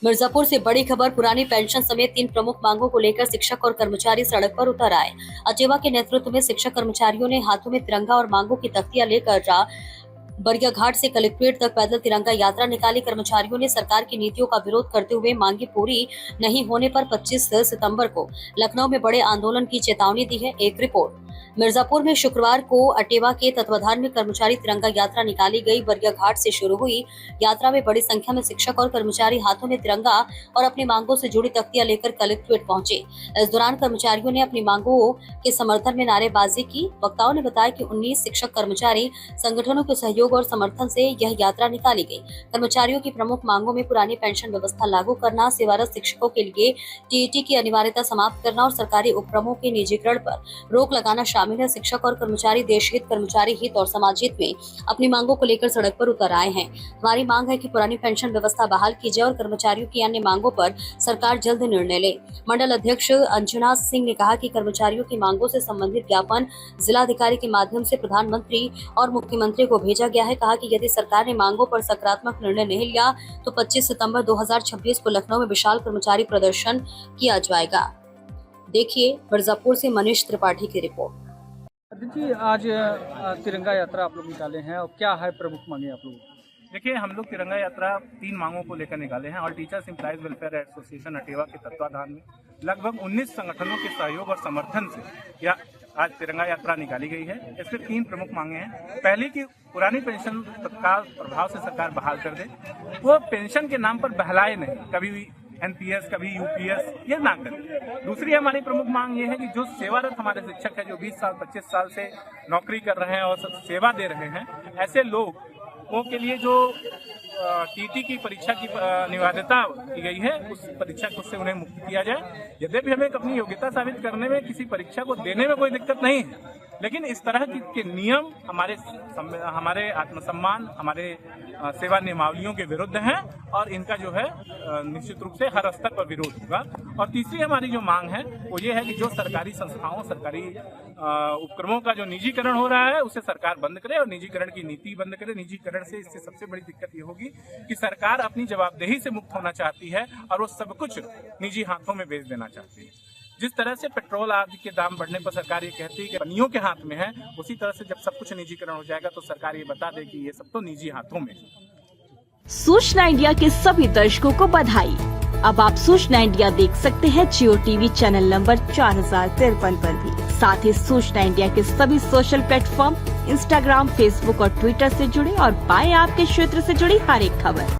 मिर्जापुर से बड़ी खबर। पुरानी पेंशन समेत 3 प्रमुख मांगों को लेकर शिक्षक और कर्मचारी सड़क पर उतर आए। अटेवा के नेतृत्व में शिक्षक कर्मचारियों ने हाथों में तिरंगा और मांगों की तख्तियां लेकर बरिया घाट से कलेक्ट्रेट तक पैदल तिरंगा यात्रा निकाली। कर्मचारियों ने सरकार की नीतियों का विरोध करते हुए मांगे पूरी नहीं होने पर 25 सितंबर को लखनऊ में बड़े आंदोलन की चेतावनी दी है। एक रिपोर्ट। मिर्जापुर में शुक्रवार को अटेवा के तत्वाधान में कर्मचारी तिरंगा यात्रा निकाली गई। बरिया घाट से शुरू हुई यात्रा में बड़ी संख्या में शिक्षक और कर्मचारी हाथों में तिरंगा और अपनी मांगों से जुड़ी तख्तियां लेकर कलेक्ट्रेट पहुंचे। इस दौरान कर्मचारियों ने अपनी मांगों के समर्थन में नारेबाजी की। वक्ताओं ने बताया कि 19 शिक्षक कर्मचारी संगठनों के सहयोग और समर्थन से यह यात्रा निकाली गई। कर्मचारियों की प्रमुख मांगों में पुरानी पेंशन व्यवस्था लागू करना, सेवारत शिक्षकों के लिए टीईटी की अनिवार्यता समाप्त करना और सरकारी उपक्रमों के निजीकरण पर रोक लगाना शामिल है। शिक्षक और कर्मचारी देश हित, कर्मचारी हित और समाज हित में अपनी मांगों को लेकर सड़क पर उतर आए हैं। हमारी मांग है कि पुरानी पेंशन व्यवस्था बहाल की जाए और कर्मचारियों की अन्य मांगों पर सरकार जल्द निर्णय ले। मंडल अध्यक्ष अंजना सिंह ने कहा कि कर्मचारियों की मांगों से संबंधित ज्ञापन जिलाधिकारी के माध्यम से प्रधानमंत्री और मुख्यमंत्री को भेजा गया है। कहा कि यदि सरकार ने मांगों पर सकारात्मक निर्णय नहीं लिया तो 25 सितंबर 2026 को लखनऊ में विशाल कर्मचारी प्रदर्शन किया जाएगा। देखिए मिर्जापुर से मनीष त्रिपाठी की रिपोर्ट। जी, आज तिरंगा यात्रा आप लोग निकाले हैं और क्या है प्रमुख मांगे आप लोग? देखिए, हम लोग तिरंगा यात्रा 3 मांगों को लेकर निकाले हैं। All teachers employees welfare association अटेवा के तत्वाधान में लगभग 19 संगठनों के सहयोग और समर्थन से आज तिरंगा यात्रा निकाली गई है। इसमें 3 प्रमुख मांगे हैं। पहली की पुरानी पेंशन तत्काल प्रभाव से सरकार बहाल कर दे, वो पेंशन के नाम पर बहलाए नहीं, कभी भी एनपीएस कभी यूपीएस ये ना करें। दूसरी हमारी प्रमुख मांग ये है कि जो सेवारत हमारे शिक्षक है, जो 20 साल 25 साल से नौकरी कर रहे हैं और सेवा दे रहे हैं, ऐसे लोगों के लिए जो टीटी की परीक्षा की अनिवार्यता की गई है, उस परीक्षा से उन्हें मुक्त किया जाए। यद्यपि हमें अपनी योग्यता साबित करने में, किसी परीक्षा को देने में कोई दिक्कत नहीं है, लेकिन इस तरह के नियम हमारे आत्मसम्मान, हमारे सेवा नियमावलियों के विरुद्ध हैं और इनका जो है निश्चित रूप से हर स्तर पर विरोध होगा। और तीसरी हमारी जो मांग है वो ये है कि जो सरकारी संस्थाओं, सरकारी उपक्रमों का जो निजीकरण हो रहा है उसे सरकार बंद करे और निजीकरण की नीति बंद करे। निजीकरण से इससे सबसे बड़ी दिक्कत ये होगी कि सरकार अपनी जवाबदेही से मुक्त होना चाहती है और वो सब कुछ निजी हाथों में बेच देना चाहती है। जिस तरह से पेट्रोल आदि के दाम बढ़ने पर सरकार ये कहती है कि कंपनियों के हाथ में है, उसी तरह से जब सब कुछ निजीकरण हो जाएगा तो सरकार ये बता दे कि ये सब तो निजी हाथों में है। सूचना इंडिया के सभी दर्शकों को बधाई। अब आप सूचना इंडिया देख सकते हैं जियो टीवी चैनल नंबर 4053 पर भी। साथ ही सूचना इंडिया के सभी सोशल प्लेटफॉर्म इंस्टाग्राम, फेसबुक और ट्विटर से जुड़े और पाएं आपके क्षेत्र से जुड़ी हर एक खबर।